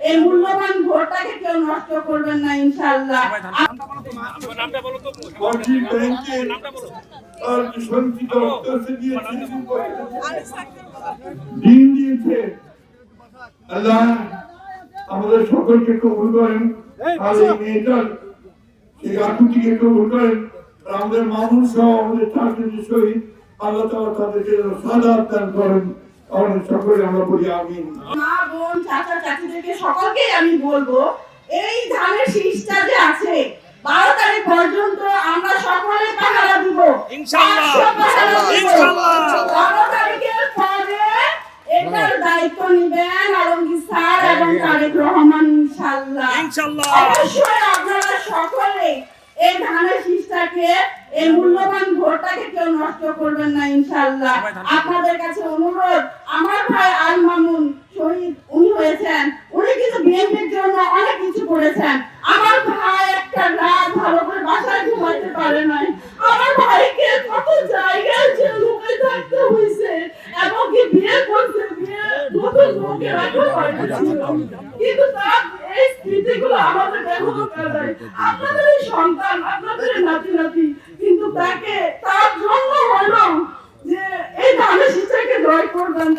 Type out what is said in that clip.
এই মূল্যবান ভোটটাকে কেউ নষ্ট করবেন না ইনশাআল্লাহ। আল্লাহ আমাদের সকলকে কবুল করেন, আর এই মেয়েটার এই আকুতিকে কবুল করেন, আমাদের মামুন সহ আমাদের চাকরি শহীদ আল্লাহ তাআলা তাদেরকে সাদাত দান করেন। আমাদের সকলে আমরা বলি আমিন। মা বোন চাচা চাচিদেরকে সকলকেই আমি বলবো, এই ধানের শীষটা যে আছে 12 তারিখ পর্যন্ত আমরা সকলে পাহারা দিব ইনশাআল্লাহ। 12 তারিখের পরে এটার দায়িত্ব নেবেন আলমগীর স্যার এবং তারেক রহমান ইনশাআল্লাহ। অবশ্যই আপনারা সকলে এই ধানের শীষটাকে এই মূল্যবান ভোটটাকে কেউ নষ্ট করবেন না ইনশাআল্লাহ। আপনাদের কাছে অনুরোধ, আমার ভাই আল মামুন শহীদ উনি হয়েছেন, উনি কিন্তু বিএনপির জন্য অনেক কিছু করেছেন। আমার ভাই একটা রাত ভালো করে বাসায় ঘুমাতে পারে নাই, আমার ভাইকে কত জায়গায় যে লুকিয়ে থাকতে হয়েছে, এবং কি বিয়ে করতে বিয়ে নতুন লোকের রাখতে পারেছিল, কিন্তু তার এই স্মৃতিগুলো আমাদের এখনো কাঁদায়। আপনাদের এই সন্তান, আপনাদের নাতি নাতি, কিন্তু তাকে তার জন্য হলো যে এই ধানের শীষটাকে জয় করবেন।